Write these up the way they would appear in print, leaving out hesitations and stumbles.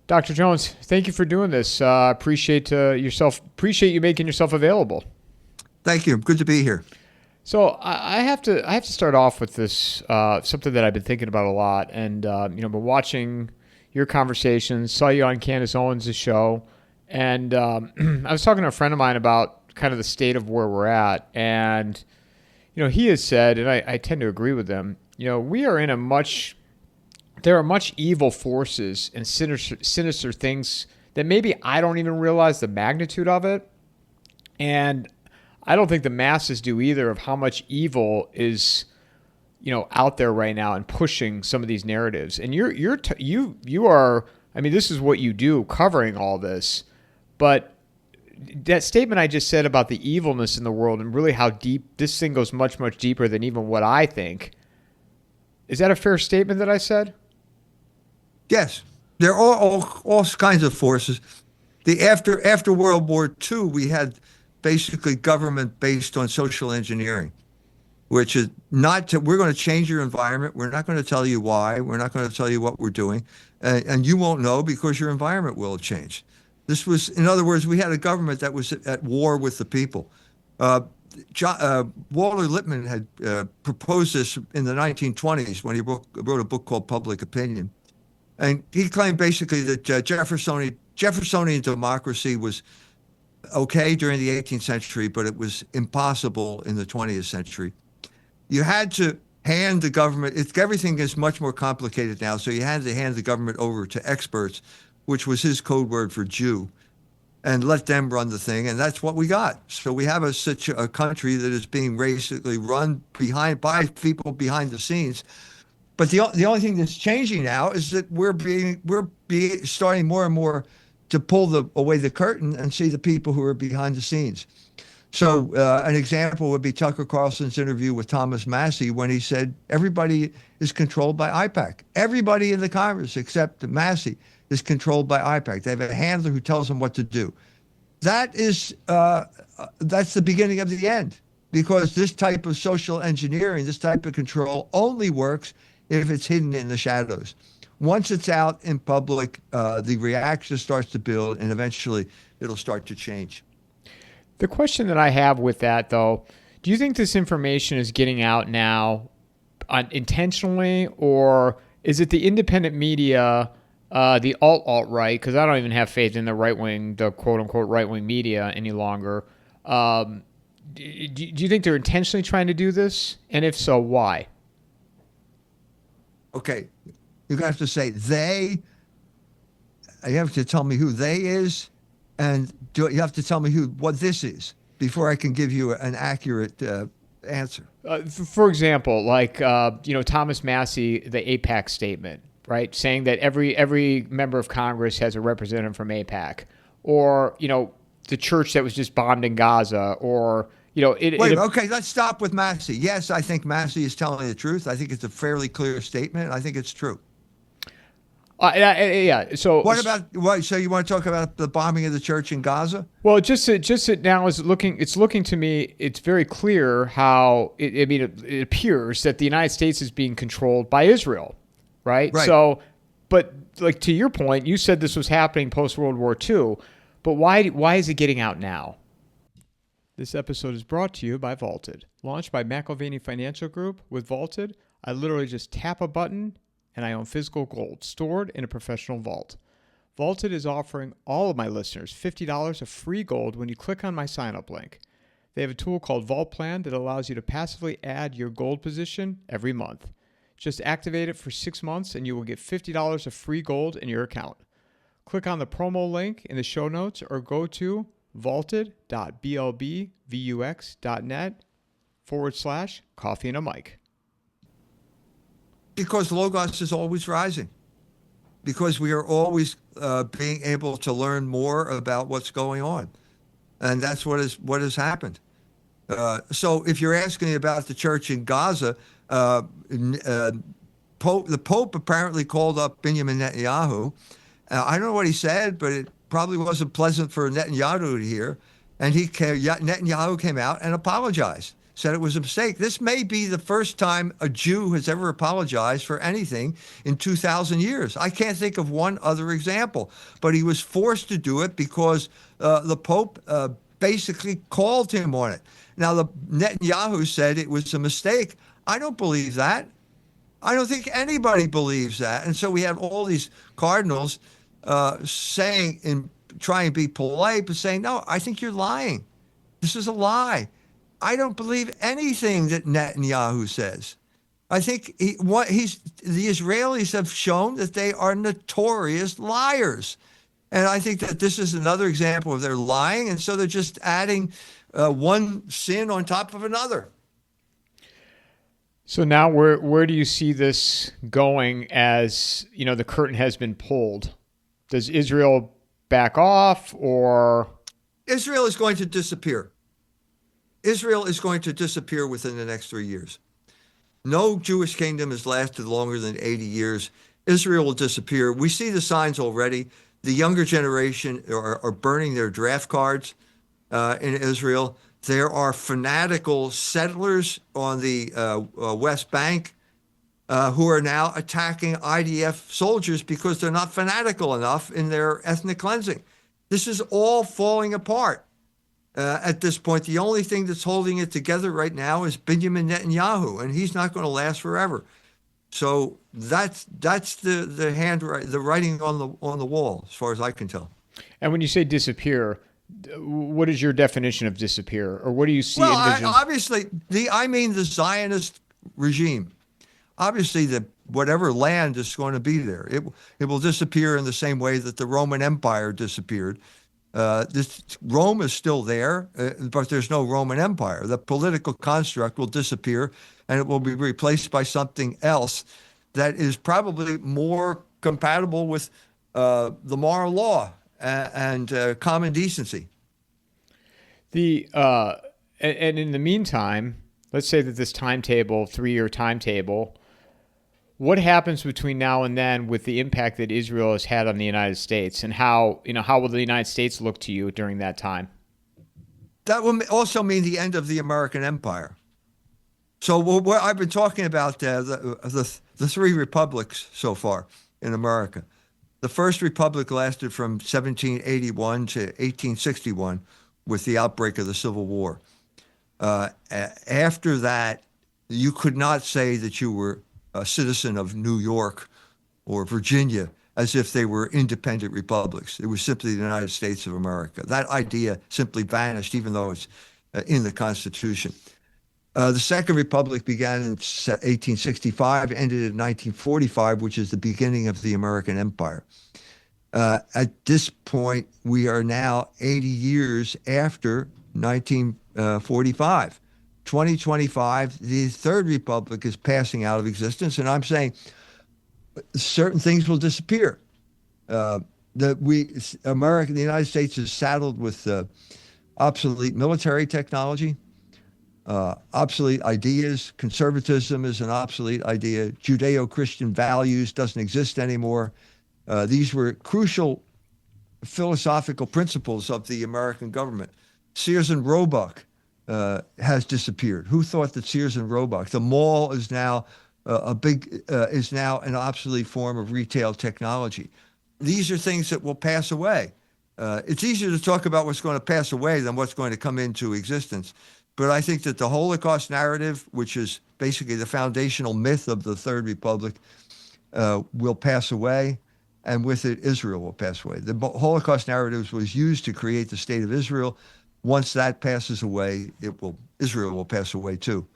Dr. Jones, thank you for doing this. Appreciate you making yourself available. Thank you. Good to be here. So I have to start off with this something that I've been thinking about a lot, and been watching your conversations. Saw you on Candace Owens' show, and I was talking to a friend of mine about kind of the state of where we're at, and he has said, and I tend to agree with him. We are in there are much evil forces and sinister things that maybe I don't even realize the magnitude of it, and I don't think the masses do either of how much evil is, out there right now and pushing some of these narratives. And you are, I mean, this is what you do, covering all this. But that statement I just said about the evilness in the world and really how deep this thing goes, much, much deeper than even what I think. Is that a fair statement that I said? Yes, there are all kinds of forces. After World War II, we had basically government based on social engineering, which is we're going to change your environment. We're not going to tell you why. We're not going to tell you what we're doing. And you won't know because your environment will change. This was, in other words, we had a government that was at war with the people. Walter Lippmann had proposed this in the 1920s when he wrote a book called Public Opinion. And he claimed basically that Jeffersonian democracy was okay during the 18th century, but it was impossible in the 20th century. You had to hand the government, everything is much more complicated now, so you had to hand the government over to experts, which was his code word for Jew, and let them run the thing, and that's what we got. So we have such a country that is being basically run by people behind the scenes. But the only thing that's changing now is that we're starting more and more to pull away the curtain and see the people who are behind the scenes. So an example would be Tucker Carlson's interview with Thomas Massie when he said everybody is controlled by IPAC. Everybody in the Congress except Massie is controlled by IPAC. They have a handler who tells them what to do. That's the beginning of the end, because this type of social engineering, this type of control only works if it's hidden in the shadows. Once it's out in public, the reaction starts to build, and eventually it'll start to change. The question that I have with that, though, do you think this information is getting out now intentionally, or is it the independent media, the alt-right, because I don't even have faith in the right-wing, the quote-unquote right-wing media any longer. Do you think they're intentionally trying to do this? And if so, why? Okay. You're going to have to say they. You have to tell me who they is, and you have to tell me what this is before I can give you an accurate answer. For example, like Thomas Massie, the AIPAC statement, right, saying that every member of Congress has a representative from AIPAC, or the church that was just bombed in Gaza, or okay, let's stop with Massie. Yes, I think Massie is telling the truth. I think it's a fairly clear statement. I think it's true. Yeah. So what about what? So you want to talk about the bombing of the church in Gaza? Well, just now is looking. It's looking to me. It's very clear how it appears that the United States is being controlled by Israel, right? Right. So, but like to your point, you said this was happening post World War II, but why is it getting out now? This episode is brought to you by Vaulted. Launched by McIlvaney Financial Group, with Vaulted, I literally just tap a button and I own physical gold stored in a professional vault. Vaulted is offering all of my listeners $50 of free gold when you click on my sign-up link. They have a tool called Vault Plan that allows you to passively add your gold position every month. Just activate it for 6 months and you will get $50 of free gold in your account. Click on the promo link in the show notes or go to vaulted.blbvux.net/coffeeandamike. Because Logos is always rising. Because we are always being able to learn more about what's going on. And that's what has happened. So if you're asking about the church in Gaza, the Pope apparently called up Benjamin Netanyahu. I don't know what he said, but it probably wasn't pleasant for Netanyahu to hear. And Netanyahu came out and apologized. said it was a mistake. This may be the first time a Jew has ever apologized for anything in 2,000 years. I can't think of one other example, but he was forced to do it because the Pope basically called him on it. Now, the Netanyahu said it was a mistake. I don't believe that. I don't think anybody believes that. And so we have all these cardinals saying and trying to be polite, but saying, no, I think you're lying. This is a lie. I don't believe anything that Netanyahu says. I think the Israelis have shown that they are notorious liars. And I think that this is another example of their lying. And so they're just adding one sin on top of another. So now where do you see this going as, the curtain has been pulled? Does Israel back off, or? Israel is going to disappear. Israel is going to disappear within the next 3 years. No Jewish kingdom has lasted longer than 80 years. Israel will disappear. We see the signs already. The younger generation are burning their draft cards in Israel. There are fanatical settlers on the West Bank who are now attacking IDF soldiers because they're not fanatical enough in their ethnic cleansing. This is all falling apart at this point. The only thing that's holding it together right now is Benjamin Netanyahu, and he's not going to last forever. So that's the writing on the wall, as far as I can tell. And when you say disappear, what is your definition of disappear, or what do you see? Well, obviously, I mean the Zionist regime. Obviously, whatever land is going to be there, it will disappear in the same way that the Roman Empire disappeared. Rome is still there, but there's no Roman Empire. The political construct will disappear, and it will be replaced by something else that is probably more compatible with the moral law and common decency. And in the meantime, let's say that this timetable, 3-year timetable, what happens between now and then with the impact that Israel has had on the United States, and how will the United States look to you during that time? That will also mean the end of the American empire. So what I've been talking about the three republics so far in America. The first republic lasted from 1781 to 1861 with the outbreak of the Civil War. After that, you could not say that you were a citizen of New York or Virginia as if they were independent republics. It was simply the United States of America. That idea simply vanished, even though it's in the Constitution. The Second Republic began in 1865, ended in 1945, which is the beginning of the American Empire. At this point, we are now 80 years after 1945. 2025, the Third Republic is passing out of existence, and I'm saying certain things will disappear. The United States is saddled with obsolete military technology, obsolete ideas. Conservatism is an obsolete idea. Judeo-Christian values doesn't exist anymore. These were crucial philosophical principles of the American government. Sears and Roebuck has disappeared. Who thought that Sears and Roebuck? The mall is now is now an obsolete form of retail technology. These are things that will pass away. It's easier to talk about what's going to pass away than what's going to come into existence. But I think that the Holocaust narrative, which is basically the foundational myth of the Third Republic, will pass away, and with it, Israel will pass away. The Holocaust narrative was used to create the state of Israel. Once that passes away, Israel will pass away too.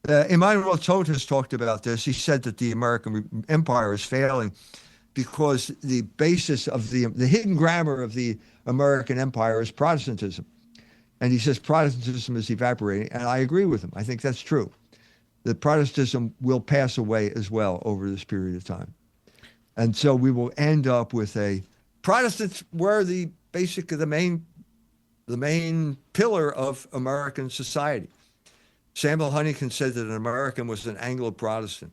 Emmanuel Todt has talked about this. He said that the American empire is failing because the basis of the hidden grammar of the American empire is Protestantism. And he says Protestantism is evaporating, and I agree with him. I think that's true. That Protestantism will pass away as well over this period of time. And so we will end up with Protestants were the main pillar of American society. Samuel Huntington said that an American was an Anglo-Protestant.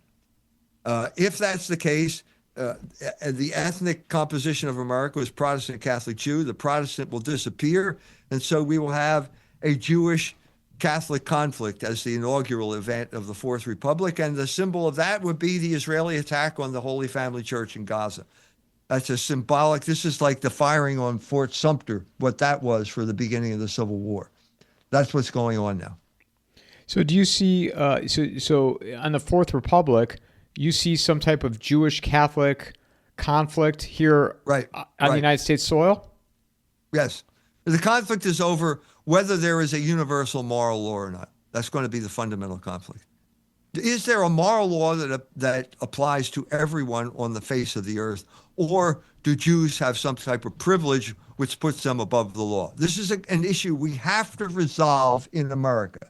If that's the case, the ethnic composition of America is Protestant, Catholic, Jew. The Protestant will disappear, and so we will have a Jewish Catholic conflict as the inaugural event of the Fourth Republic, and the symbol of that would be the Israeli attack on the Holy Family Church in Gaza. That's a symbolic. This is like the firing on Fort Sumter, what that was for the beginning of the Civil War. That's what's going on now. So do you see, so on the Fourth Republic, you see some type of Jewish Catholic conflict here on the United States soil? Yes. The conflict is over whether there is a universal moral law or not. That's going to be the fundamental conflict. Is there a moral law that applies to everyone on the face of the earth, or do Jews have some type of privilege which puts them above the law? This is an issue we have to resolve in America.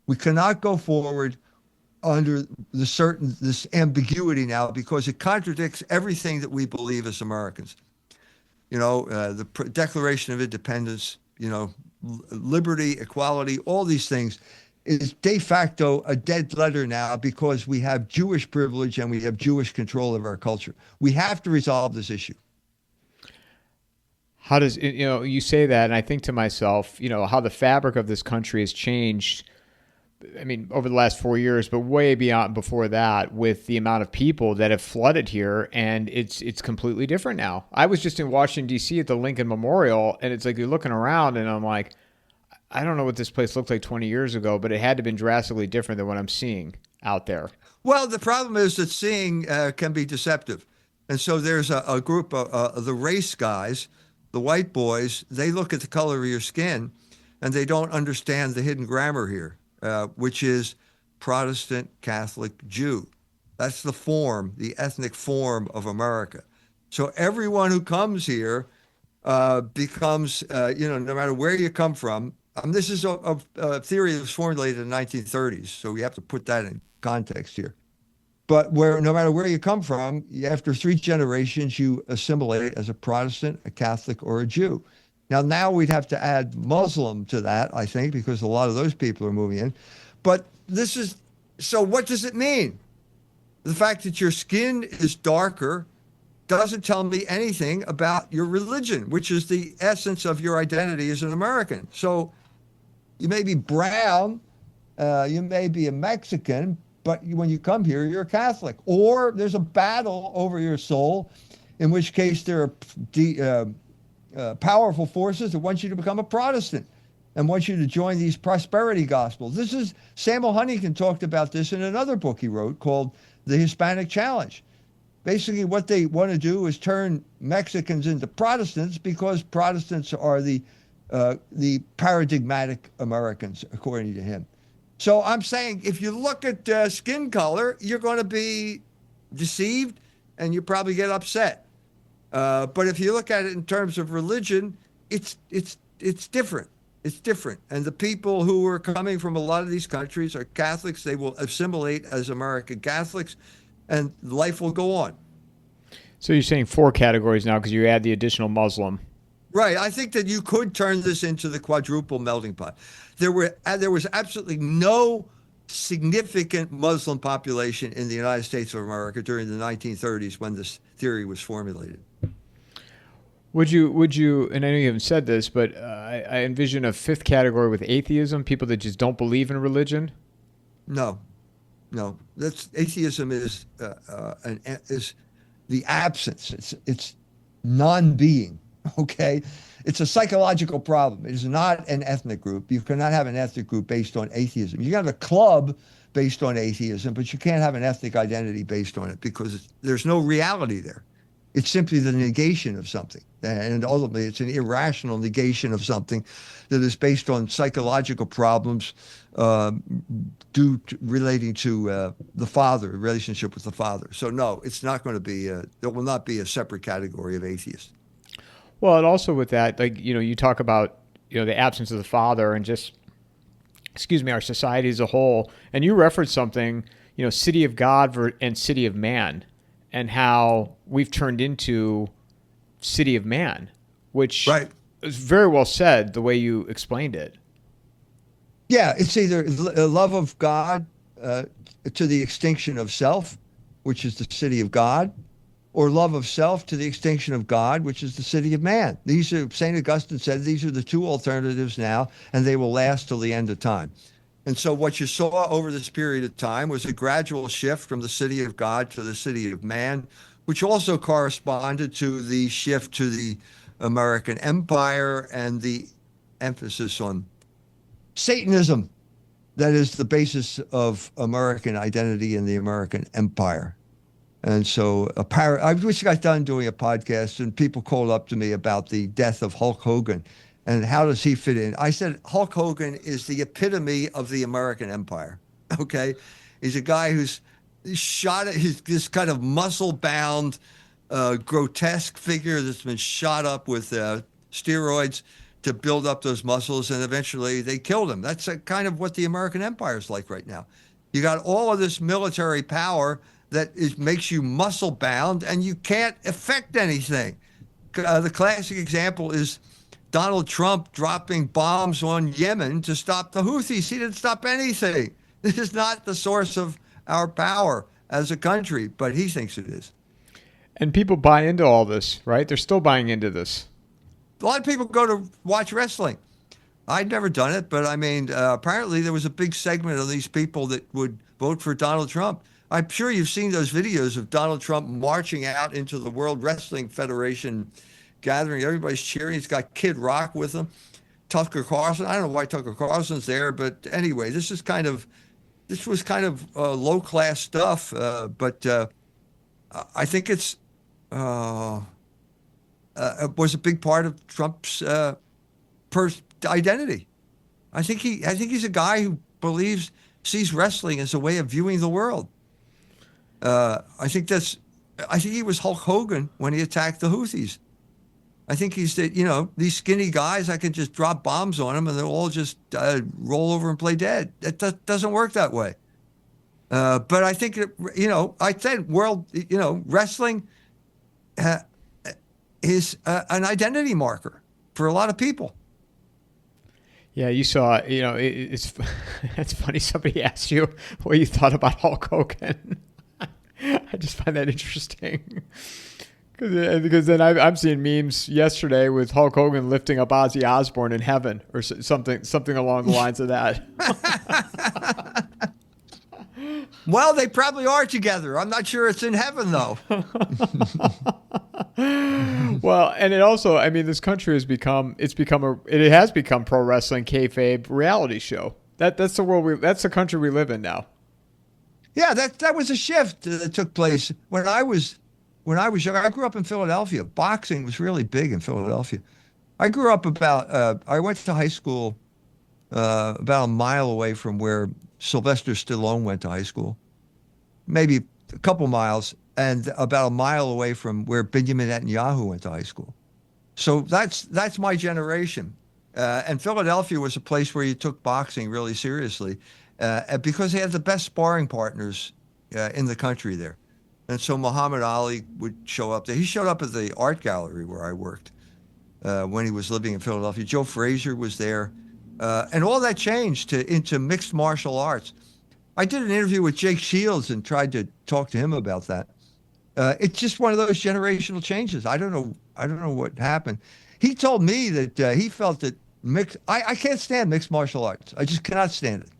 We cannot go forward under this ambiguity now, because it contradicts everything that we believe as Americans. The Declaration of Independence, liberty, equality, all these things is de facto a dead letter now, because we have Jewish privilege and we have Jewish control of our culture. We have to resolve this issue. How does, you say that, and I think to myself, how the fabric of this country has changed. I mean, over the last 4 years, but way beyond before that, with the amount of people that have flooded here, and it's completely different now. I was just in Washington, D.C. at the Lincoln Memorial, and it's like you're looking around, and I'm like, I don't know what this place looked like 20 years ago, but it had to have been drastically different than what I'm seeing out there. Well, the problem is that seeing can be deceptive. And so there's a group of the race guys, the white boys, they look at the color of your skin, and they don't understand the hidden grammar here. Which is Protestant, Catholic, Jew. That's the ethnic form of America. So everyone who comes here becomes, no matter where you come from. This is a theory that was formulated in the 1930s, so we have to put that in context here. But no matter where you come from, after 3 generations, you assimilate as a Protestant, a Catholic, or a Jew. Now we'd have to add Muslim to that, I think, because a lot of those people are moving in. But so what does it mean? The fact that your skin is darker doesn't tell me anything about your religion, which is the essence of your identity as an American. So you may be brown, you may be a Mexican, but when you come here, you're a Catholic. Or there's a battle over your soul, in which case there are powerful forces that want you to become a Protestant and want you to join these prosperity gospels. Samuel Huntington talked about this in another book he wrote called The Hispanic Challenge. Basically, what they want to do is turn Mexicans into Protestants, because Protestants are the paradigmatic Americans, according to him. So I'm saying, if you look at skin color, you're going to be deceived and you probably get upset. But if you look at it in terms of religion, it's different. It's different. And the people who are coming from a lot of these countries are Catholics. They will assimilate as American Catholics, and life will go on. So you're saying 4 categories now because you add the additional Muslim. Right. I think that you could turn this into the quadruple melting pot. There was absolutely no significant Muslim population in the United States of America during the 1930s when this theory was formulated. Would you, and I know you haven't said this, but I envision a 5th category with atheism, people that just don't believe in religion? No. Atheism is the absence. It's non-being, okay? It's a psychological problem. It is not an ethnic group. You cannot have an ethnic group based on atheism. You can have a club based on atheism, but you can't have an ethnic identity based on it, because there's no reality there. It's simply the negation of something. And ultimately, it's an irrational negation of something that is based on psychological problems relating to the father, relationship with the father. So no, it's not going to be, there will not be a separate category of atheists. Well, and also with that, you talk about, the absence of the father and just, our society as a whole. And you referenced something, city of God and city of man, and how we've turned into city of man, which is very well said the way you explained it. Yeah, it's either a love of God to the extinction of self, which is the city of God, or love of self to the extinction of God, which is the city of man. These are, St. Augustine said, these are the two alternatives now, and they will last till the end of time. And so what you saw over this period of time was a gradual shift from the city of God to the city of man, which also corresponded to the shift to the American empire and the emphasis on Satanism. That is the basis of American identity and the American empire. And so I wish I got done doing a podcast and people called up to me about the death of Hulk Hogan and how does he fit in. I said Hulk Hogan is the epitome of the American empire. Okay. He's a guy who's he's this kind of muscle-bound, grotesque figure that's been shot up with steroids to build up those muscles, and eventually they killed him. That's kind of what the American empire is like right now. You got all of this military power that makes you muscle bound and you can't affect anything. The classic example is Donald Trump dropping bombs on Yemen to stop the Houthis. He didn't stop anything. This is not the source of our power as a country, but he thinks it is. And people buy into all this, right? They're still buying into this. A lot of people go to watch wrestling. I'd never done it, but I mean, apparently there was a big segment of these people that would vote for Donald Trump. I'm sure you've seen those videos of Donald Trump marching out into the World Wrestling Federation gathering. Everybody's cheering. He's got Kid Rock with him. Tucker Carlson. I don't know why Tucker Carlson's there, but anyway, this was kind of low class stuff. But I think it was a big part of Trump's identity. I think he's a guy who sees wrestling as a way of viewing the world. I think he was Hulk Hogan when he attacked the Houthis. I think he's these skinny guys, I can just drop bombs on them and they'll all just roll over and play dead. That doesn't work that way. But I think, I said wrestling is an identity marker for a lot of people. Yeah, you saw, it's funny. Somebody asked you what you thought about Hulk Hogan. I just find that interesting. Because then I'm seeing memes yesterday with Hulk Hogan lifting up Ozzy Osbourne in heaven or something along the lines of that. Well, they probably are together. I'm not sure it's in heaven, though. Well, and it also, this country has become pro wrestling kayfabe reality show. That's the country we live in now. Yeah, that was a shift that took place when I was young. I grew up in Philadelphia. Boxing was really big in Philadelphia. I grew up I went to high school about a mile away from where Sylvester Stallone went to high school, maybe a couple miles, and about a mile away from where Benjamin Netanyahu went to high school. So that's my generation. And Philadelphia was a place where you took boxing really seriously because they had the best sparring partners in the country there. And so Muhammad Ali would show up there. He showed up at the art gallery where I worked when he was living in Philadelphia. Joe Frazier was there. And all that changed into mixed martial arts. I did an interview with Jake Shields and tried to talk to him about that. It's just one of those generational changes. I don't know what happened. He told me that he felt that I can't stand mixed martial arts. I just cannot stand it.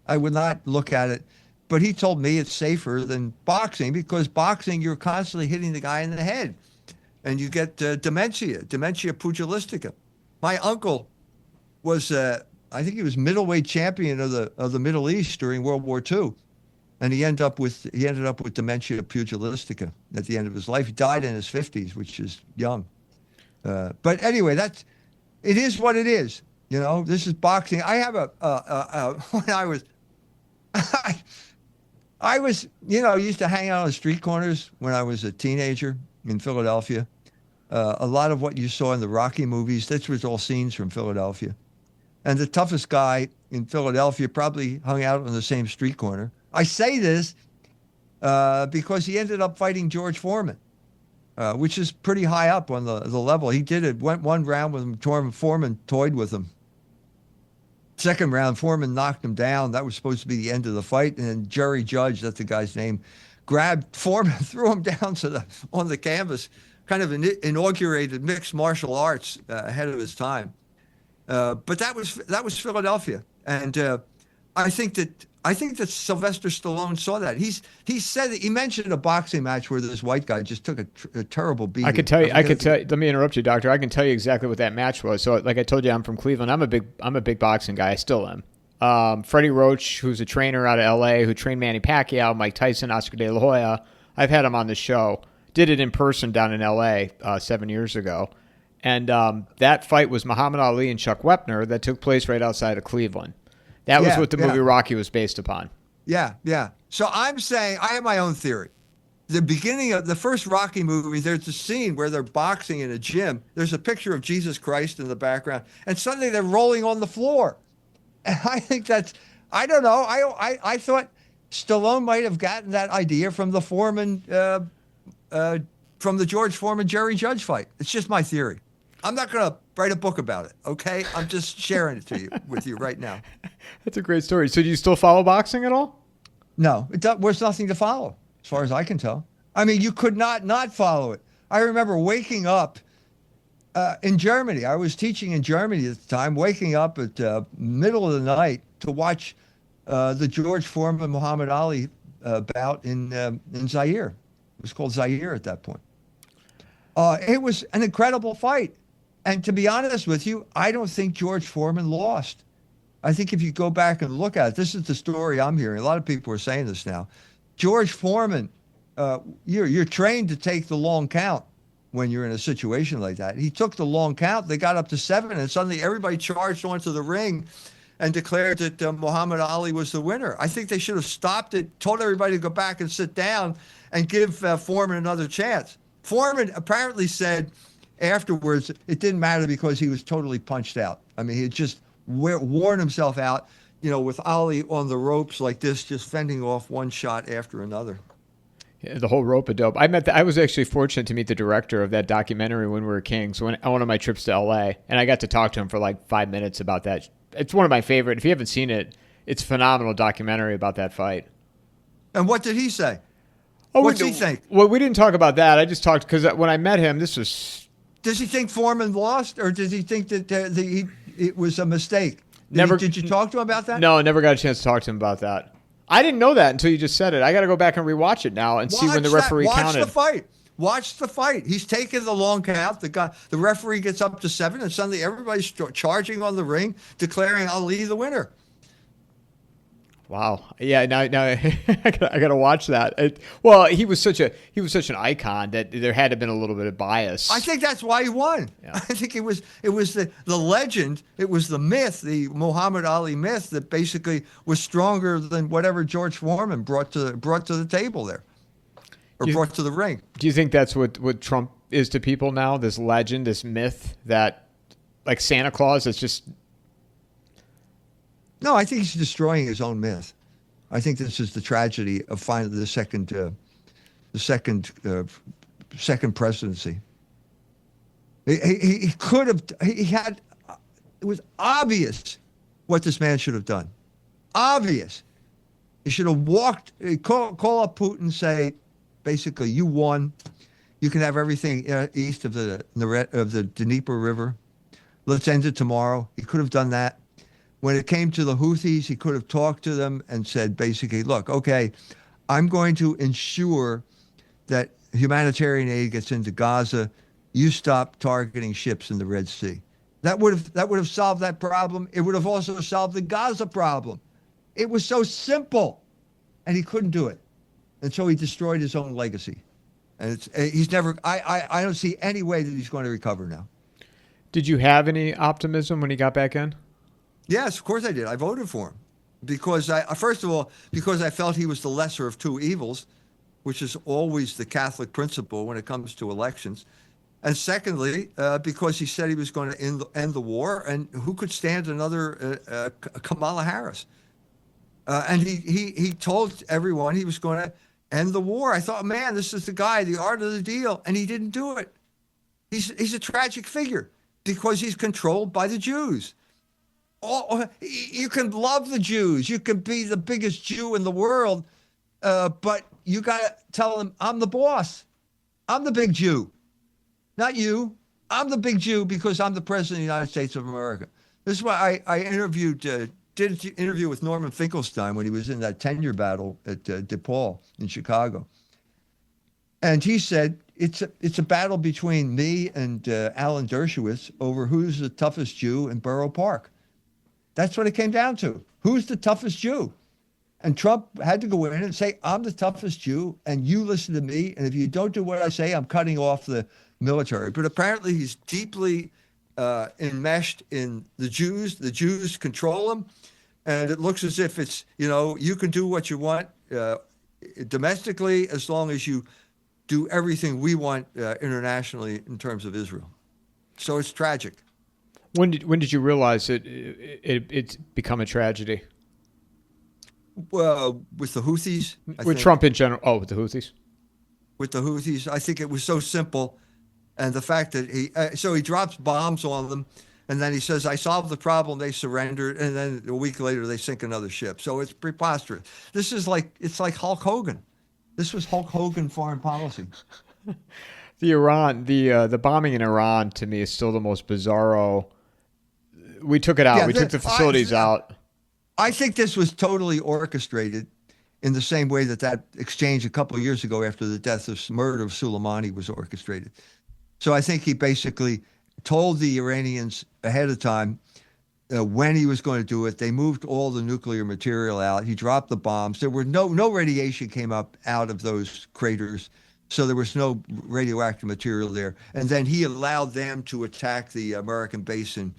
I would not look at it. But he told me it's safer than boxing because boxing, you're constantly hitting the guy in the head and you get dementia pugilistica. My uncle was, I think he was middleweight champion of the Middle East during World War II. And he ended up with dementia pugilistica at the end of his life. He died in his 50s, which is young. But anyway, it is what it is. This is boxing. I have when I used to hang out on street corners when I was a teenager in Philadelphia. A lot of what you saw in the Rocky movies, that was all scenes from Philadelphia. And the toughest guy in Philadelphia probably hung out on the same street corner. I say this because he ended up fighting George Foreman, which is pretty high up on the level. He went one round with him. Foreman toyed with him. Second round, Foreman knocked him down. That was supposed to be the end of the fight. And then Jerry Judge, that's the guy's name, grabbed Foreman, threw him down on the canvas, kind of inaugurated mixed martial arts ahead of his time. But that was Philadelphia, and I think that Sylvester Stallone saw that. He said that he mentioned a boxing match where this white guy just took a terrible beating. I could tell you. Let me interrupt you, Doctor. I can tell you exactly what that match was. So, like I told you, I'm from Cleveland. I'm a big boxing guy. I still am. Freddie Roach, who's a trainer out of L.A., who trained Manny Pacquiao, Mike Tyson, Oscar De La Hoya. I've had him on the show. Did it in person down in L.A. 7 years ago. And that fight was Muhammad Ali and Chuck Wepner that took place right outside of Cleveland. That was what the movie Rocky was based upon. Yeah. So I'm saying, I have my own theory. The beginning of the first Rocky movie, there's a scene where they're boxing in a gym. There's a picture of Jesus Christ in the background. And suddenly they're rolling on the floor. And I think I don't know. I thought Stallone might have gotten that idea from the Foreman, from the George Foreman Jerry Judge fight. It's just my theory. I'm not going to write a book about it, okay? I'm just sharing it with you right now. That's a great story. So do you still follow boxing at all? No, there's nothing to follow, as far as I can tell. I mean, you could not follow it. I remember waking up in Germany. I was teaching in Germany at the time, waking up at middle of the night to watch the George Foreman Muhammad Ali bout in Zaire. It was called Zaire at that point. It was an incredible fight. And to be honest with you, I don't think George Foreman lost. I think if you go back and look at it, this is the story I'm hearing. A lot of people are saying this now. George Foreman, you're trained to take the long count when you're in a situation like that. He took the long count. They got up to 7, and suddenly everybody charged onto the ring and declared that Muhammad Ali was the winner. I think they should have stopped it, told everybody to go back and sit down and give Foreman another chance. Foreman apparently said afterwards it didn't matter because he was totally punched out. I mean, he had just worn himself out, with Ali on the ropes like this, just fending off one shot after another. Yeah, the whole rope of dope. I was actually fortunate to meet the director of that documentary when we were kings, on one of my trips to LA, and I got to talk to him for like 5 minutes about that. It's one of my favorite. If you haven't seen it, it's a phenomenal documentary about that fight. And what did he say? What's he think? Well, we didn't talk about that. I just talked because when I met him, this was. Does he think Foreman lost, or does he think that it was a mistake? Did you talk to him about that? No, never got a chance to talk to him about that. I didn't know that until you just said it. I got to go back and rewatch it now and see when the referee counted. Watch the fight. He's taking the long count. The referee gets up to 7, and suddenly everybody's charging on the ring, declaring Ali the winner. Wow. Yeah. Now I gotta watch that. He was such an icon that there had to have been a little bit of bias. I think that's why he won. Yeah. I think it was the legend. It was the myth, the Muhammad Ali myth, that basically was stronger than whatever George Foreman brought to the table there, or brought to the ring. Do you think that's what Trump is to people now? This legend, this myth that, like Santa Claus, is just. No, I think he's destroying his own myth. I think this is the tragedy of finally the second presidency. He could have. He had. It was obvious what this man should have done. Obvious. He should have walked. Call up Putin. Say, basically, you won. You can have everything east of the Dnieper River. Let's end it tomorrow. He could have done that. When it came to the Houthis, he could have talked to them and said, basically, look, okay, I'm going to ensure that humanitarian aid gets into Gaza. You stop targeting ships in the Red Sea. That would have solved that problem. It would have also solved the Gaza problem. It was so simple, and he couldn't do it, and so he destroyed his own legacy. And he's never. I don't see any way that he's going to recover now. Did you have any optimism when he got back in? Yes, of course I did. I voted for him because first of all, because I felt he was the lesser of two evils, which is always the Catholic principle when it comes to elections. And secondly, because he said he was going to end the war, and who could stand another Kamala Harris? And he told everyone he was going to end the war. I thought, man, this is the guy, the art of the deal, and he didn't do it. He's a tragic figure because he's controlled by the Jews. You can love the Jews. You can be the biggest Jew in the world, but you got to tell them, I'm the boss. I'm the big Jew, not you. I'm the big Jew because I'm the president of the United States of America. This is why I did an interview with Norman Finkelstein when he was in that tenure battle at DePaul in Chicago. And he said, it's a battle between me and Alan Dershowitz over who's the toughest Jew in Borough Park. That's what it came down to. Who's the toughest Jew? And Trump had to go in and say, I'm the toughest Jew, and you listen to me. And if you don't do what I say, I'm cutting off the military. But apparently he's deeply enmeshed in the Jews. The Jews control him. And it looks as if it's, you can do what you want domestically as long as you do everything we want internationally in terms of Israel. So it's tragic. When did you realize it's become a tragedy? Well, with the Houthis. With Trump in general. Oh, with the Houthis? With the Houthis. I think it was so simple. And the fact that he drops bombs on them, and then he says, I solved the problem, they surrendered, and then a week later they sink another ship. So it's preposterous. It's like Hulk Hogan. This was Hulk Hogan foreign policy. The bombing in Iran, to me, is still the most bizarro. We took it out. Yeah, we took the facilities out. I think this was totally orchestrated in the same way that exchange a couple of years ago after the murder of Soleimani was orchestrated. So I think he basically told the Iranians ahead of time when he was going to do it. They moved all the nuclear material out. He dropped the bombs. There were no radiation came up out of those craters. So there was no radioactive material there. And then he allowed them to attack the American base in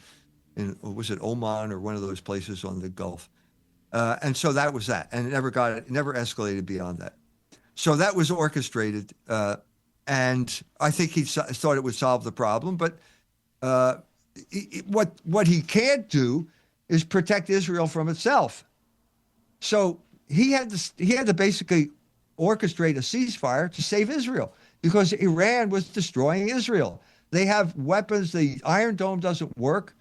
was it Oman or one of those places on the Gulf? And so that was that. And it never escalated beyond that. So that was orchestrated. And I think he thought it would solve the problem. But what he can't do is protect Israel from itself. So he had to basically orchestrate a ceasefire to save Israel because Iran was destroying Israel. They have weapons. The Iron Dome doesn't work.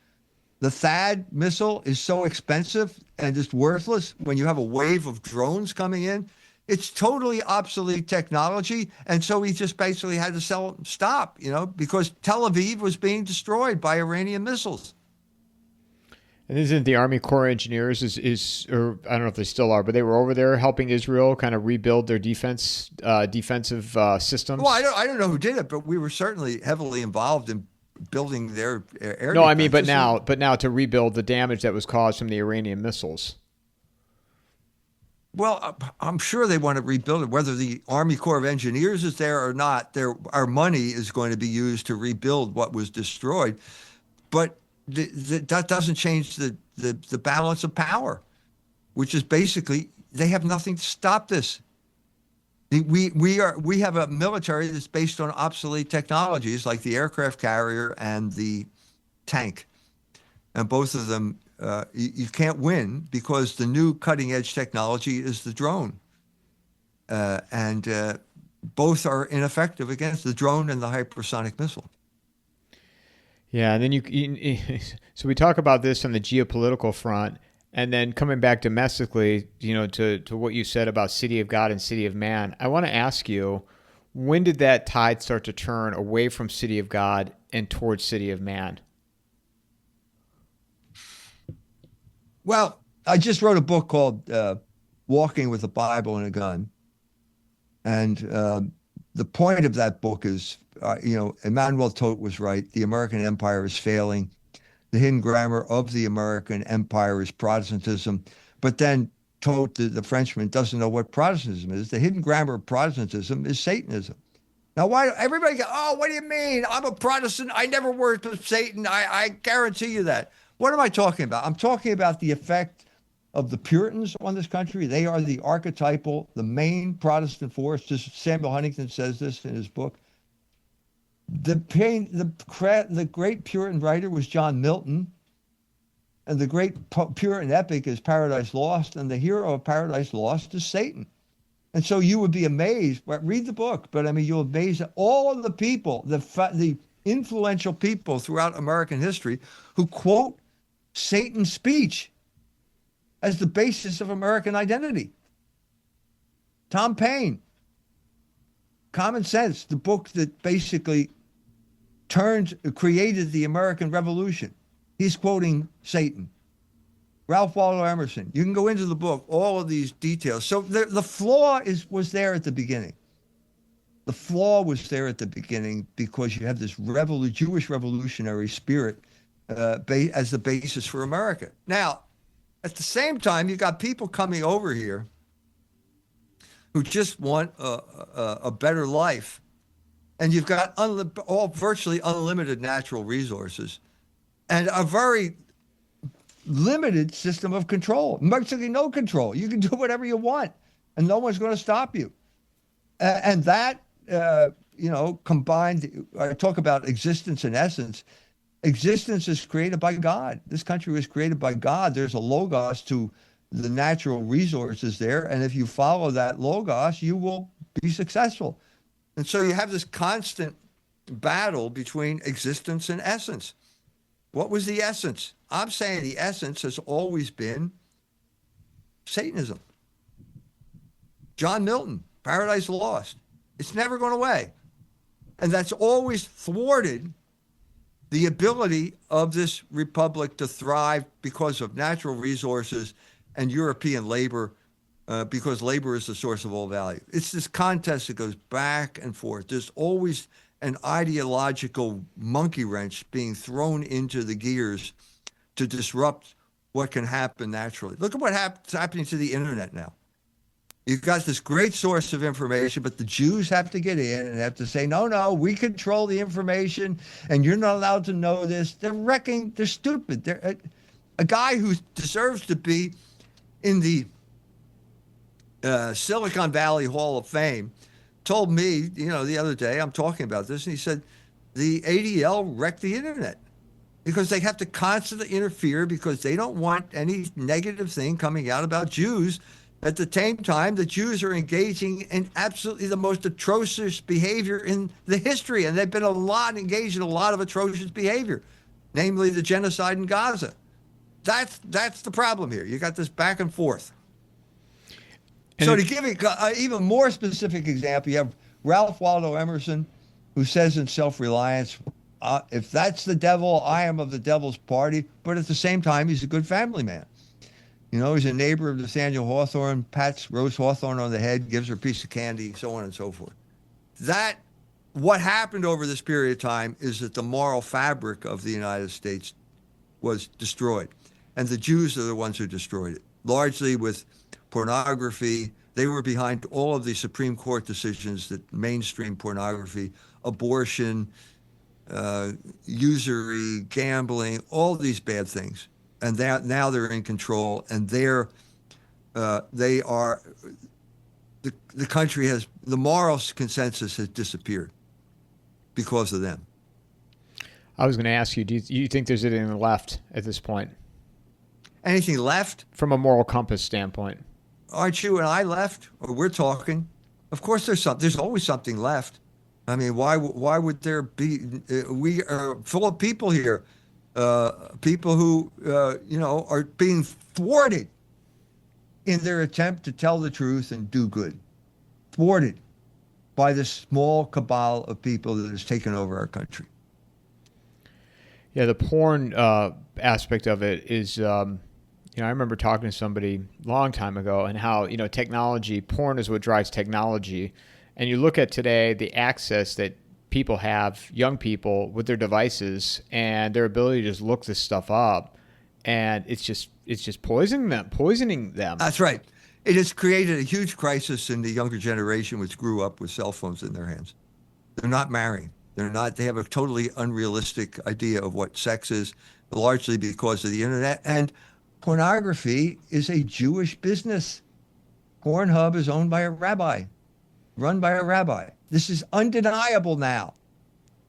The THAAD missile is so expensive and just worthless when you have a wave of drones coming in. It's totally obsolete technology. And so he just basically had to stop, because Tel Aviv was being destroyed by Iranian missiles. And isn't the Army Corps of Engineers or I don't know if they still are, but they were over there helping Israel kind of rebuild their defensive systems? Well, I don't know who did it, but we were certainly heavily involved in building their air. No, I mean, but now to rebuild the damage that was caused from the Iranian missiles. Well, I'm sure they want to rebuild it. Whether the Army Corps of Engineers is there or not, our money is going to be used to rebuild what was destroyed. But that doesn't change the balance of power, which is basically they have nothing to stop this. We have a military that's based on obsolete technologies like the aircraft carrier and the tank, and both of them you can't win because the new cutting edge technology is the drone, and both are ineffective against the drone and the hypersonic missile. Yeah, and then so we talk about this on the geopolitical front. And then coming back domestically, to what you said about City of God and City of Man, I want to ask you, when did that tide start to turn away from City of God and towards City of Man? Well, I just wrote a book called Walking with a Bible and a Gun. And the point of that book is, Emmanuel Todt was right. The American empire is failing. The hidden grammar of the American empire is Protestantism. But then Todt, the Frenchman, doesn't know what Protestantism is. The hidden grammar of Protestantism is Satanism. Now, why everybody go, oh, what do you mean? I'm a Protestant. I never worked with Satan. I guarantee you that. What am I talking about? I'm talking about the effect of the Puritans on this country. They are the archetypal, the main Protestant force. Just Samuel Huntington says this in his book. The great Puritan writer was John Milton, and the great Puritan epic is Paradise Lost, and the hero of Paradise Lost is Satan. And so you would be amazed, read the book, but I mean, you'll be amazed at all of the people, the influential people throughout American history who quote Satan's speech as the basis of American identity. Tom Paine, Common Sense, the book that basically created the American Revolution. He's quoting Satan. Ralph Waldo Emerson. You can go into the book, all of these details. So the flaw was there at the beginning. The flaw was there at the beginning because you have this Jewish revolutionary spirit as the basis for America. Now, at the same time, you got people coming over here who just want a better life, and you've got virtually unlimited natural resources and a very limited system of control. Basically, no control. You can do whatever you want, and no one's going to stop you. And that, combined, I talk about existence and essence. Existence is created by God. This country was created by God. There's a logos to the natural resources there. And if you follow that logos, you will be successful. And so you have this constant battle between existence and essence. What was the essence? I'm saying the essence has always been Satanism. John Milton, Paradise Lost. It's never gone away. And that's always thwarted the ability of this republic to thrive because of natural resources and European labor, because labor is the source of all value. It's this contest that goes back and forth. There's always an ideological monkey wrench being thrown into the gears to disrupt what can happen naturally. Look at what's happening to the internet now. You've got this great source of information, but the Jews have to get in and have to say, no, we control the information and you're not allowed to know this. They're stupid. They're a guy who deserves to be in the Silicon Valley Hall of Fame told me, the other day, I'm talking about this, and he said the ADL wrecked the internet because they have to constantly interfere because they don't want any negative thing coming out about Jews. At the same time, the Jews are engaging in absolutely the most atrocious behavior in the history, and they've been engaged in a lot of atrocious behavior, namely the genocide in Gaza. That's the problem here. You got this back and forth. And so to give an even more specific example, you have Ralph Waldo Emerson, who says in Self-Reliance, if that's the devil, I am of the devil's party. But at the same time, he's a good family man. He's a neighbor of Nathaniel Hawthorne, pats Rose Hawthorne on the head, gives her a piece of candy, so on and so forth. What happened over this period of time is that the moral fabric of the United States was destroyed. And the Jews are the ones who destroyed it, largely with pornography. They were behind all of the Supreme Court decisions that mainstream pornography, abortion, usury, gambling, all these bad things. And now they're in control, and they are the country has, the moral consensus has disappeared because of them. I was going to ask you, do you think there's anything left at this point? Anything left? From a moral compass standpoint. Aren't you and I left? Or we're talking. Of course there's always something left. I mean, why would there be? We are full of people here. People who, are being thwarted in their attempt to tell the truth and do good. Thwarted by this small cabal of people that has taken over our country. Yeah, the porn aspect of it is, I remember talking to somebody a long time ago and how, porn is what drives technology. And you look at today, the access that people have, young people, with their devices and their ability to just look this stuff up, and it's just poisoning them. That's right. It has created a huge crisis in the younger generation, which grew up with cell phones in their hands. They're not marrying. They have a totally unrealistic idea of what sex is, largely because of the internet. And pornography is a Jewish business. Pornhub is owned by a rabbi, run by a rabbi. This is undeniable now,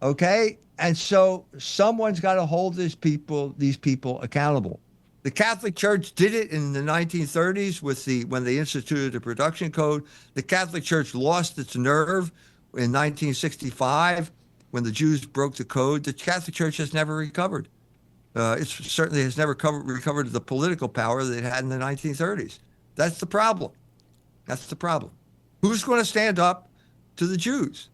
okay? And so someone's got to hold these people accountable. The Catholic Church did it in the 1930s when they instituted the production code. The Catholic Church lost its nerve in 1965 when the Jews broke the code. The Catholic Church has never recovered. It certainly has never recovered the political power that it had in the 1930s. That's the problem. Who's going to stand up to the Jews?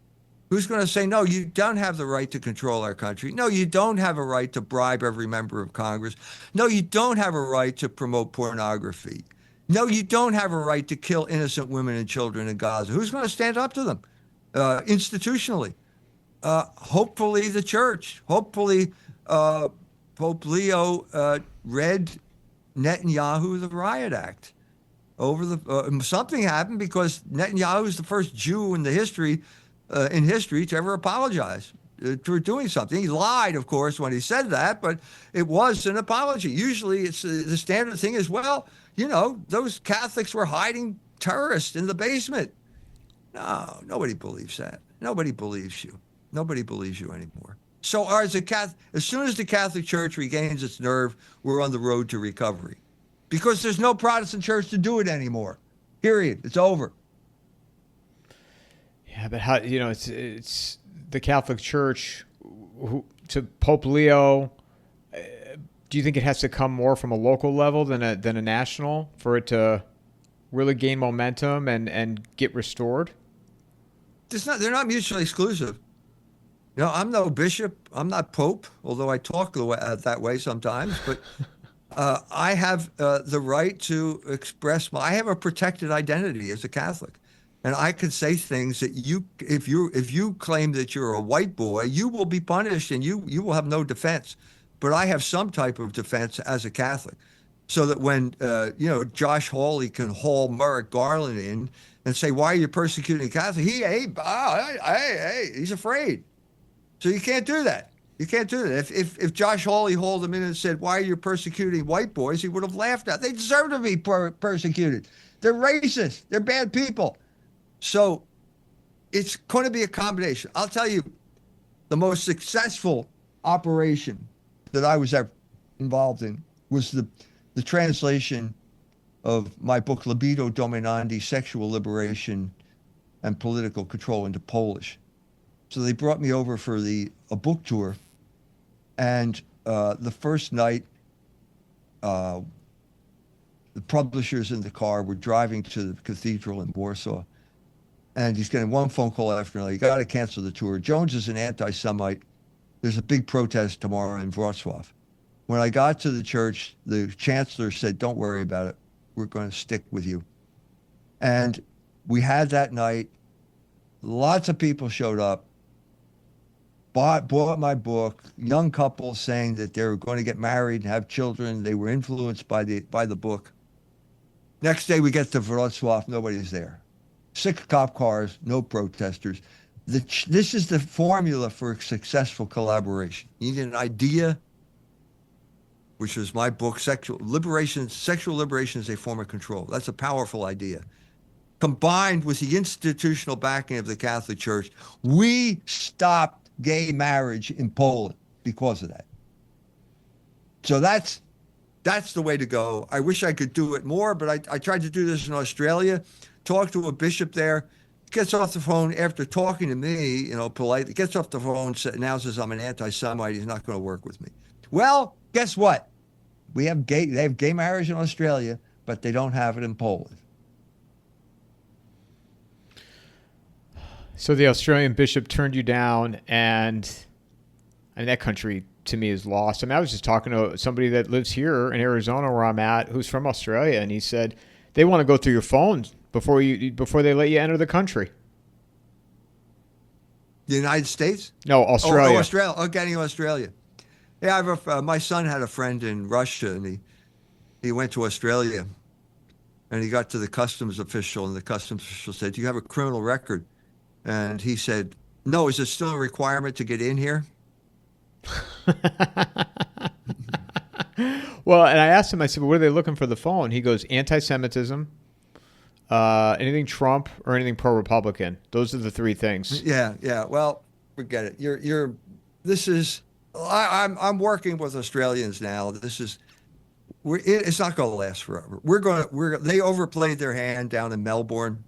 Who's going to say, no, you don't have the right to control our country? No, you don't have a right to bribe every member of Congress. No, you don't have a right to promote pornography. No, you don't have a right to kill innocent women and children in Gaza. Who's going to stand up to them institutionally? Hopefully the church. Hopefully Pope Leo read Netanyahu the Riot Act. Over the something happened because Netanyahu is the first Jew in history to ever apologize for doing something. He lied, of course, when he said that, but it was an apology. Usually, it's the standard thing is, well, those Catholics were hiding terrorists in the basement. No, nobody believes that. Nobody believes you. Nobody believes you anymore. So as soon as the Catholic Church regains its nerve, we're on the road to recovery. Because there's no Protestant church to do it anymore. Period. It's over. Yeah, but how, it's the Catholic Church to Pope Leo. Do you think it has to come more from a local level than a national for it to really gain momentum and get restored? They're not mutually exclusive. I'm no bishop. I'm not pope, although I talk that way sometimes. But I have the right to express I have a protected identity as a Catholic. And I can say things that if you claim that you're a white boy, you will be punished and you will have no defense. But I have some type of defense as a Catholic, so that when Josh Hawley can haul Merrick Garland in and say, "Why are you persecuting Catholics?" He's afraid. So you can't do that. You can't do that. If Josh Hawley hauled him in and said, "Why are you persecuting white boys?" he would have laughed at. They deserve to be persecuted. They're racist. They're bad people. So it's going to be a combination. I'll tell you, the most successful operation that I was ever involved in was the translation of my book, Libido Dominandi, Sexual Liberation and Political Control, into Polish. So they brought me over for a book tour. And the first night, the publishers in the car were driving to the cathedral in Warsaw. And he's getting one phone call after another. You got to cancel the tour. Jones is an anti-Semite. There's a big protest tomorrow in Wrocław. When I got to the church, the chancellor said, "Don't worry about it. We're going to stick with you." And we had that night. Lots of people showed up, bought my book, young couples saying that they were going to get married and have children. They were influenced by the book. Next day we get to Wrocław, nobody's there. 6 cop cars, no protesters. This is the formula for a successful collaboration. You need an idea, which is my book, Sexual Liberation is a Form of Control. That's a powerful idea. Combined with the institutional backing of the Catholic Church, we stopped gay marriage in Poland because of that. So that's the way to go. I wish I could do it more, but I tried to do this in Australia. Talked to a bishop there, gets off the phone after talking to me, politely, gets off the phone, announces I'm an anti-Semite. He's not going to work with me. Well, guess what? They have gay marriage in Australia, but they don't have it in Poland. So the Australian bishop turned you down, and that country to me is lost. I was just talking to somebody that lives here in Arizona where I'm at, who's from Australia, and he said they want to go through your phone before they let you enter the country. The United States? No, Australia. Oh, Australia. Oh, getting Australia. Yeah, my son had a friend in Russia, and he went to Australia, and he got to the customs official, and the customs official said, "Do you have a criminal record?" And he said, "No, is it still a requirement to get in here?" Well, and I asked him, I said, "What are they looking for the phone?" He goes, "Anti-Semitism, anything Trump, or anything pro-Republican. Those are the 3 things." Yeah. Well, forget it. I'm working with Australians now. It's not going to last forever. They overplayed their hand down in Melbourne.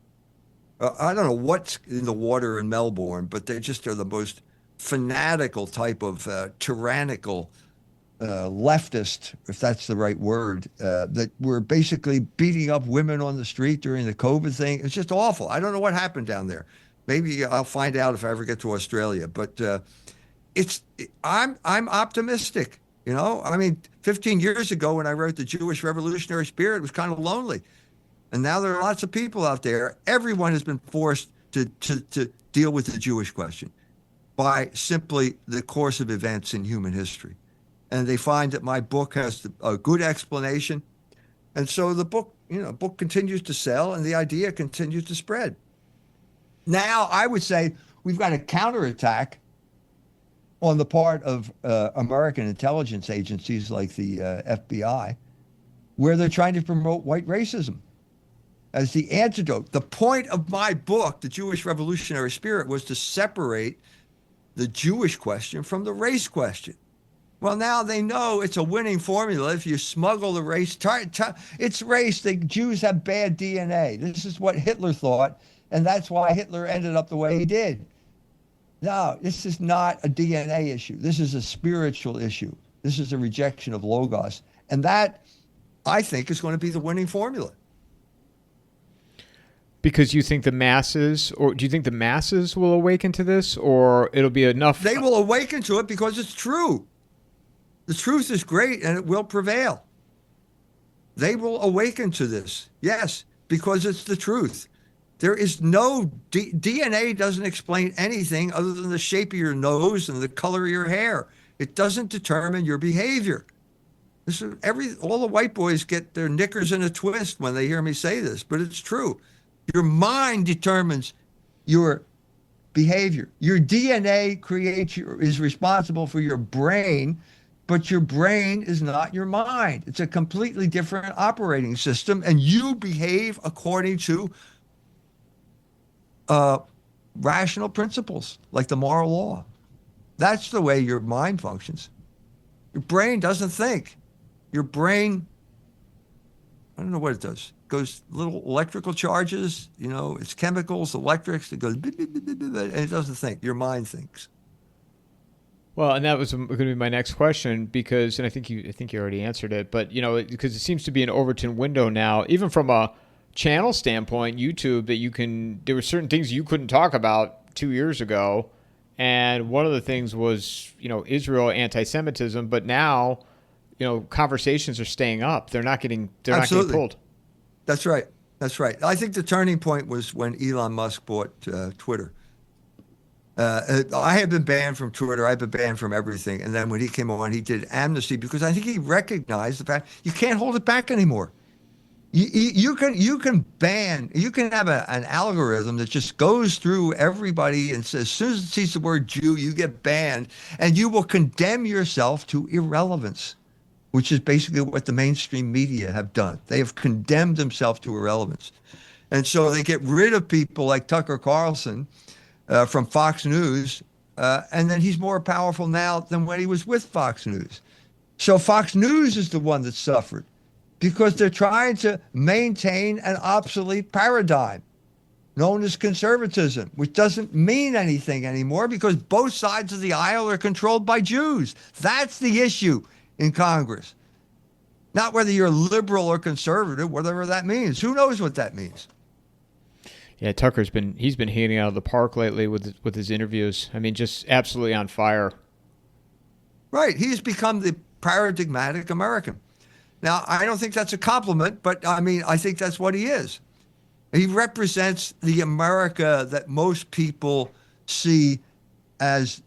I don't know what's in the water in Melbourne, but they just are the most fanatical type of tyrannical leftist, if that's the right word, that were basically beating up women on the street during the COVID thing. It's just awful. I don't know what happened down there. Maybe I'll find out if I ever get to Australia. But I'm optimistic. I mean, 15 years ago when I wrote The Jewish Revolutionary Spirit, it was kind of lonely. And now there are lots of people out there. Everyone has been forced to deal with the Jewish question by simply the course of events in human history. And they find that my book has a good explanation. And so the book continues to sell and the idea continues to spread. Now, I would say we've got a counterattack on the part of American intelligence agencies like the FBI, where they're trying to promote white racism as the antidote. The point of my book, The Jewish Revolutionary Spirit, was to separate the Jewish question from the race question. Well, now they know it's a winning formula. If you smuggle the race, it's race. The Jews have bad DNA. This is what Hitler thought, and that's why Hitler ended up the way he did. No, this is not a DNA issue. This is a spiritual issue. This is a rejection of Logos. And that, I think, is going to be the winning formula. Because you think the masses, or do you think the masses will awaken to this, or it'll be enough? They will awaken to it because it's true. The truth is great and it will prevail. They will awaken to this. Yes, because it's the truth. There is no DNA doesn't explain anything other than the shape of your nose and the color of your hair. It doesn't determine your behavior. All the white boys get their knickers in a twist when they hear me say this, but it's true. Your mind determines your behavior. Your DNA is responsible for your brain, but your brain is not your mind. It's a completely different operating system, and you behave according to rational principles, like the moral law. That's the way your mind functions. Your brain doesn't think. Your brain, I don't know what it does. It goes little electrical charges, it's chemicals, electrics. It goes, and it doesn't think. Your mind thinks. Well, and that was going to be my next question because, and I think you already answered it, but because it seems to be an Overton window now, even from a channel standpoint, YouTube, that there were certain things you couldn't talk about 2 years ago, and one of the things was Israel anti-Semitism, but now conversations are staying up. They're not getting pulled. That's right. I think the turning point was when Elon Musk bought Twitter. I had been banned from Twitter. I've been banned from everything. And then when he came on, he did amnesty because I think he recognized the fact you can't hold it back anymore. You can have an algorithm that just goes through everybody and says, as soon as it sees the word Jew, you get banned, and you will condemn yourself to irrelevance, which is basically what the mainstream media have done. They have condemned themselves to irrelevance. And so they get rid of people like Tucker Carlson from Fox News, and then he's more powerful now than when he was with Fox News. So Fox News is the one that suffered because they're trying to maintain an obsolete paradigm known as conservatism, which doesn't mean anything anymore because both sides of the aisle are controlled by Jews. That's the issue in Congress. Not whether you're liberal or conservative, whatever that means. Who knows what that means? Yeah, Tucker's been hitting out of the park lately with his interviews. I mean, just absolutely on fire. Right. He's become the paradigmatic American. Now, I don't think that's a compliment, but I think that's what he is. He represents the America that most people see as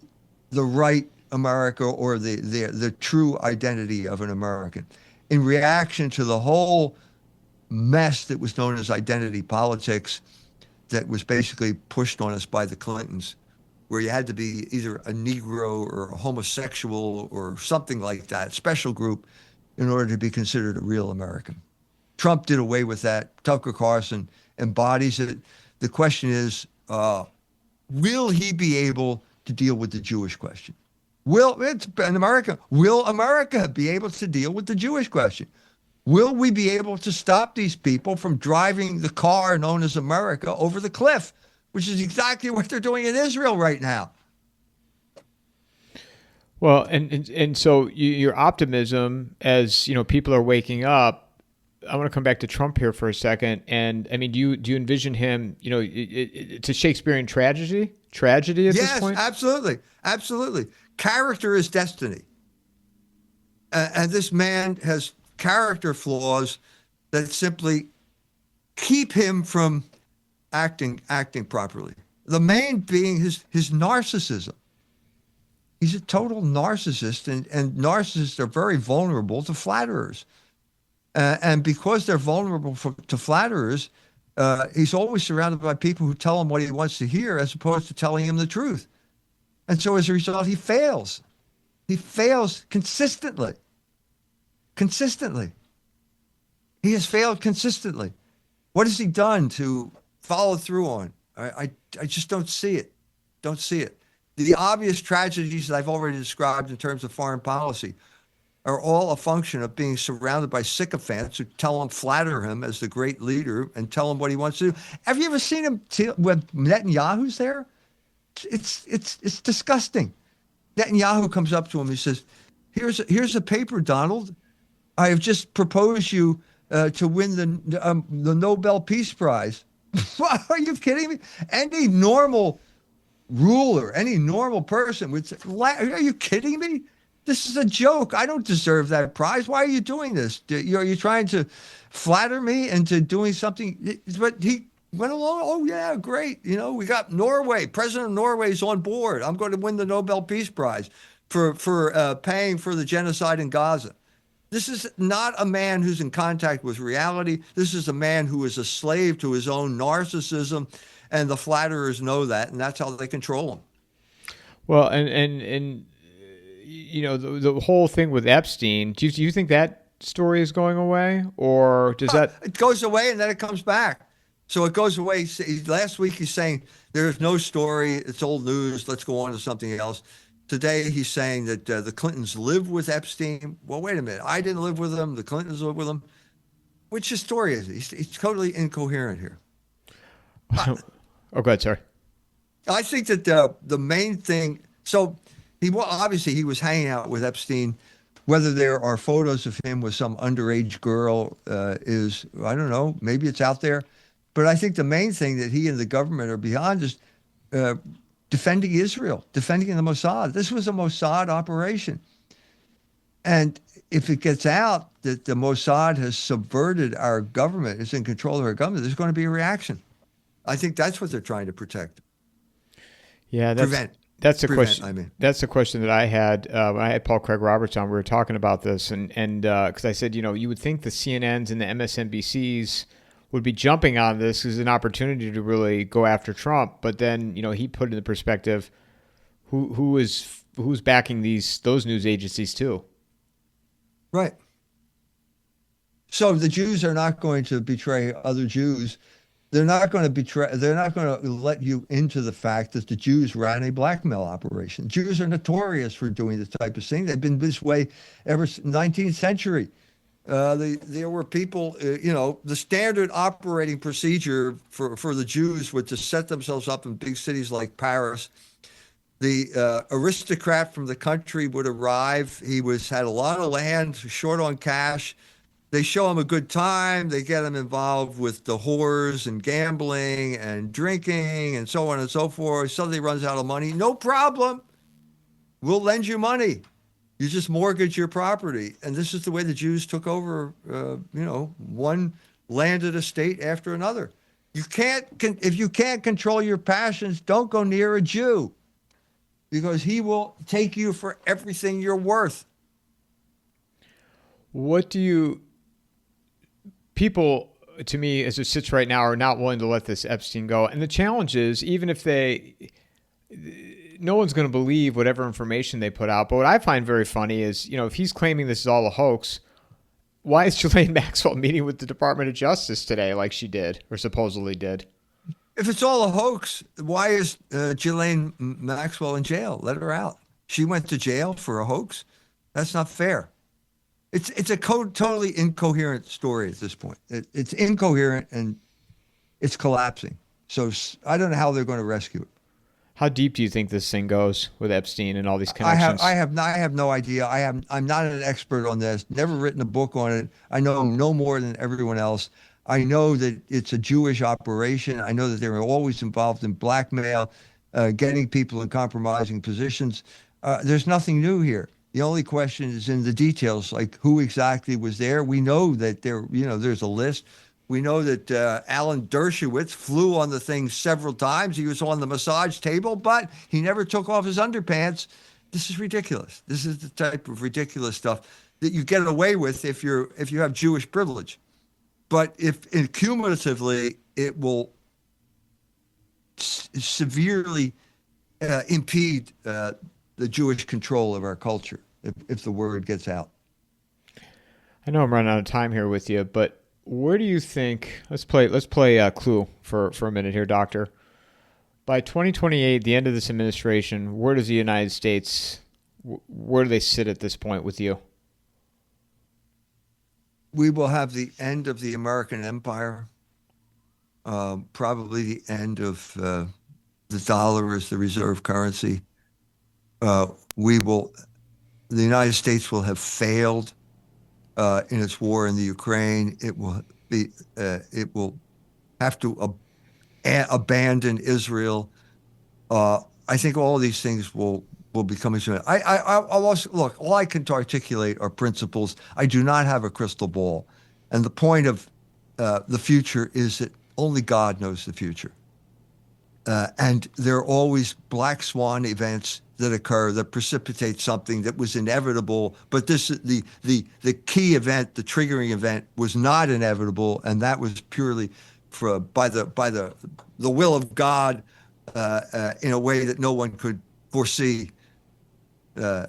the right America or the true identity of an American. In reaction to the whole mess that was known as identity politics that was basically pushed on us by the Clintons, where you had to be either a Negro or a homosexual or something like that, special group, in order to be considered a real American. Trump did away with that. Tucker Carlson embodies it. The question is, will he be able to deal with the Jewish question? Will America be able to deal with the Jewish question? Will we be able to stop these people from driving the car known as America over the cliff, which is exactly what they're doing in Israel right now? Well, and so your optimism, as people are waking up, I want to come back to Trump here for a second. And I mean, do you envision him? It's a Shakespearean tragedy at this Yes, point. absolutely, absolutely. Character is destiny, and this man has character flaws that simply keep him from acting properly. The main being his narcissism. He's a total narcissist, and narcissists are very vulnerable to flatterers. And because they're vulnerable to flatterers, he's always surrounded by people who tell him what he wants to hear as opposed to telling him the truth. And so as a result, he fails. He fails consistently. Consistently. He has failed consistently. What has he done to follow through on? I just don't see it. Don't see it. The obvious tragedies that I've already described in terms of foreign policy are all a function of being surrounded by sycophants who tell him, flatter him as the great leader and tell him what he wants to do. Have you ever seen him when Netanyahu's there? It's disgusting. Netanyahu comes up to him. He says, "Here's a paper, Donald. I have just proposed you to win the Nobel Peace Prize." Are you kidding me? Any normal ruler, any normal person would say, "Are you kidding me? This is a joke. I don't deserve that prize. Why are you doing this? Are you trying to flatter me into doing something?" But he went along. "Oh yeah, great. We got Norway. President of Norway is on board. I'm going to win the Nobel Peace Prize for paying for the genocide in Gaza." This is not a man who's in contact with reality. This is a man who is a slave to his own narcissism, and the flatterers know that, and that's how they control him. Well, and the whole thing with Epstein. Do you think that story is going away, or does that? It goes away and then it comes back. So it goes away. Last week he's saying there's no story. It's old news. Let's go on to something else. Today he's saying that the Clintons live with Epstein. Well, wait a minute. I didn't live with him. The Clintons live with him. Which story is he? He's totally incoherent here. Oh, go ahead, sorry. I think that the main thing. So obviously he was hanging out with Epstein. Whether there are photos of him with some underage girl is, I don't know. Maybe it's out there. But I think the main thing that he and the government are beyond is defending Israel, defending the Mossad. This was a Mossad operation. And if it gets out that the Mossad has subverted our government, is in control of our government, there's going to be a reaction. I think that's what they're trying to protect. Yeah, that's the question. That's the question that I had when I had Paul Craig Roberts on. We were talking about this, and because I said, you would think the CNNs and the MSNBCs would be jumping on this as an opportunity to really go after Trump, but then he put in the perspective who's backing those news agencies too. Right. So the Jews are not going to betray other Jews. They're not going to let you into the fact that the Jews ran a blackmail operation. Jews are notorious for doing this type of thing. They've been this way ever since the 19th century. There were people, the standard operating procedure for the Jews was to set themselves up in big cities like Paris. The aristocrat from the country would arrive. He had a lot of land, short on cash. They show him a good time. They get him involved with the whores and gambling and drinking and so on and so forth. Suddenly he runs out of money. No problem. We'll lend you money. You just mortgage your property. And this is the way the Jews took over, one landed estate after another. If you can't control your passions, don't go near a Jew, because he will take you for everything you're worth. People, to me, as it sits right now, are not willing to let this Epstein go. And the challenge is, even if no one's going to believe whatever information they put out. But what I find very funny is, if he's claiming this is all a hoax, why is Ghislaine Maxwell meeting with the Department of Justice today like she did, or supposedly did? If it's all a hoax, why is Ghislaine Maxwell in jail? Let her out. She went to jail for a hoax? That's not fair. It's a totally incoherent story at this point. It's incoherent and it's collapsing. So I don't know how they're going to rescue it. How deep do you think this thing goes with Epstein and all these I have, connections? I have no idea. I'm not an expert on this. Never written a book on it. I know no more than everyone else. I know that it's a Jewish operation. I know that they were always involved in blackmail, getting people in compromising positions. There's nothing new here. The only question is in the details, like who exactly was there. We know that there's a list. We know that Alan Dershowitz flew on the thing several times. He was on the massage table, but he never took off his underpants. This is ridiculous. This is the type of ridiculous stuff that you get away with if you have Jewish privilege. But if cumulatively, it will severely impede the Jewish control of our culture if the word gets out. I know I'm running out of time here with you, but where do you think? Let's play Clue for a minute here, Doctor. By 2028, the end of this administration, where does the United States? Where do they sit at this point with you? We will have the end of the American empire, probably the end of the dollar as the reserve currency. We will, the United States will have failed in its war in the Ukraine. It will have to abandon Israel. I think all these things will become extreme. I'll also look. All I can articulate are principles. I do not have a crystal ball, and the point of the future is that only God knows the future. And there are always black swan events that occur that precipitate something that was inevitable. But the key event, the triggering event, was not inevitable, and that was purely by the will of God in a way that no one could foresee in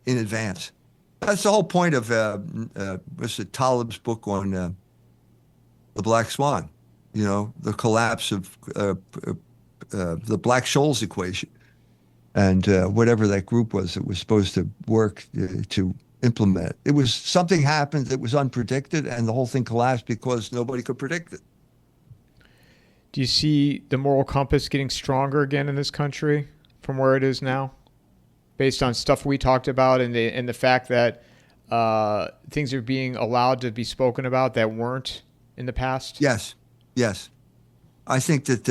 advance. That's the whole point of Mr. Talib's book on the Black Swan. The collapse of the Black-Scholes equation, and whatever that group was that was supposed to work to implement it. It was something happened that was unpredicted, and the whole thing collapsed because nobody could predict it. Do you see the moral compass getting stronger again in this country from where it is now, based on stuff we talked about and the fact that things are being allowed to be spoken about that weren't in the past? Yes. Yes. I think that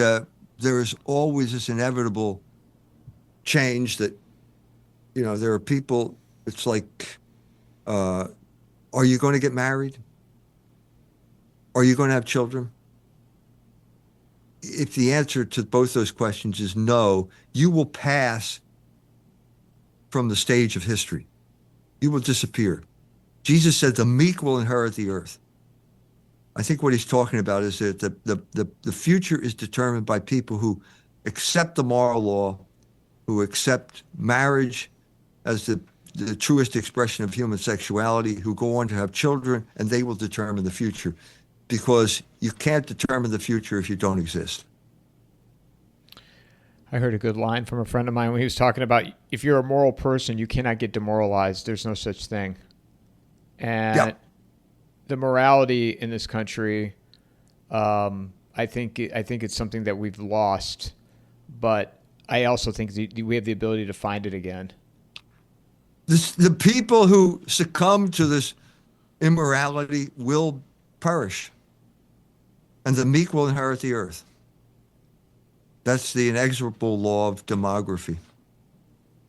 there is always this inevitable change that, there are people, it's like, are you going to get married? Are you going to have children? If the answer to both those questions is no, you will pass from the stage of history. You will disappear. Jesus said the meek will inherit the earth. I think what he's talking about is that the future is determined by people who accept the moral law, who accept marriage as the truest expression of human sexuality, who go on to have children, and they will determine the future, because you can't determine the future if you don't exist. I heard a good line from a friend of mine when he was talking about if you're a moral person, you cannot get demoralized. There's no such thing. And Yep. The morality in this country, I think it's something that we've lost, but I also think we have the ability to find it again. The people who succumb to this immorality will perish, and the meek will inherit the earth. That's the inexorable law of demography,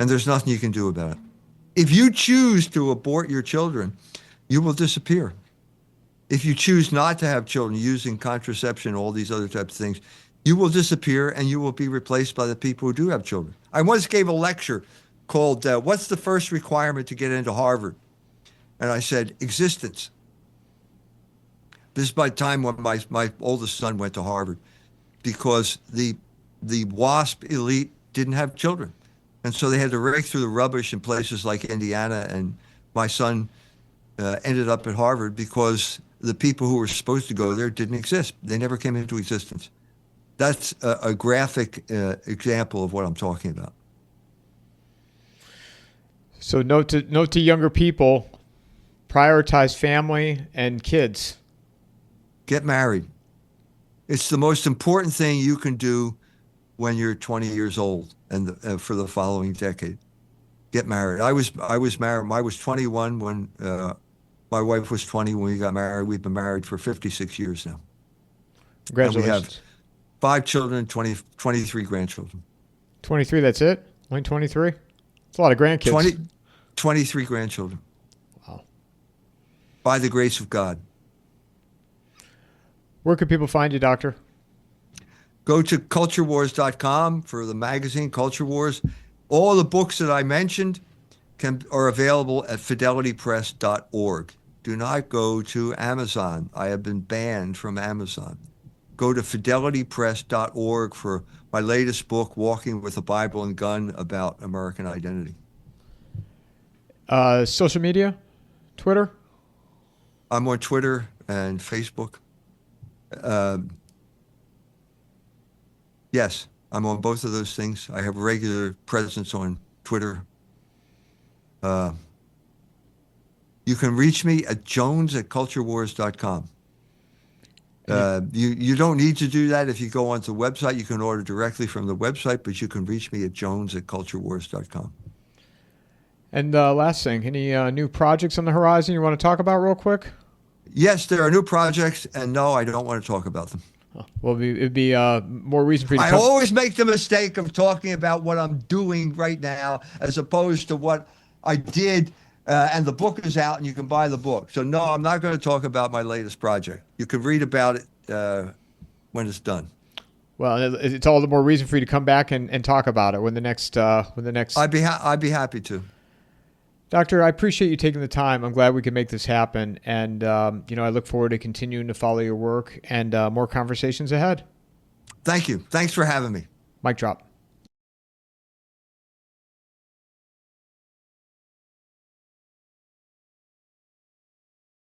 and there's nothing you can do about it. If you choose to abort your children, you will disappear. If you choose not to have children using contraception, all these other types of things, you will disappear and you will be replaced by the people who do have children. I once gave a lecture called, What's the First Requirement to Get into Harvard? And I said, existence. This is by the time when my oldest son went to Harvard, because the WASP elite didn't have children. And so they had to rake through the rubbish in places like Indiana, and my son ended up at Harvard because the people who were supposed to go there didn't exist. They never came into existence. That's a graphic example of what I'm talking about. So note to younger people, prioritize family and kids. Get married. It's the most important thing you can do when you're 20 years old and for the following decade. Get married. I was married. I was 21 when my wife was 20 when we got married. We've been married for 56 years now. Congratulations. And we have 5 children, 23 grandchildren. 23, that's it? Only 23? It's a lot of grandkids. 23 grandchildren. Wow. By the grace of God. Where can people find you, Doctor? Go to culturewars.com for the magazine, Culture Wars. All the books that I mentioned are available at fidelitypress.org. Do not go to Amazon. I have been banned from Amazon. Go to fidelitypress.org for my latest book, Walking with a Bible and Gun, about American identity. Social media? Twitter? I'm on Twitter and Facebook. Yes, I'm on both of those things. I have regular presence on Twitter. You can reach me at jones@culturewars.com. You don't need to do that. If you go onto the website, you can order directly from the website, but you can reach me at jones@culturewars.com. And last thing, any new projects on the horizon you want to talk about real quick? Yes, there are new projects, and no, I don't want to talk about them. Well, it'd be more reason for you to I come. always make the mistake of talking about what I'm doing right now as opposed to what I did, and the book is out and you can buy the book. So no, I'm not going to talk about my latest project. You can read about it when it's done. Well, it's all the more reason for you to come back and talk about it when the next. I'd be happy to. Doctor, I appreciate you taking the time. I'm glad we could make this happen. And, I look forward to continuing to follow your work and more conversations ahead. Thank you. Thanks for having me. Mic drop.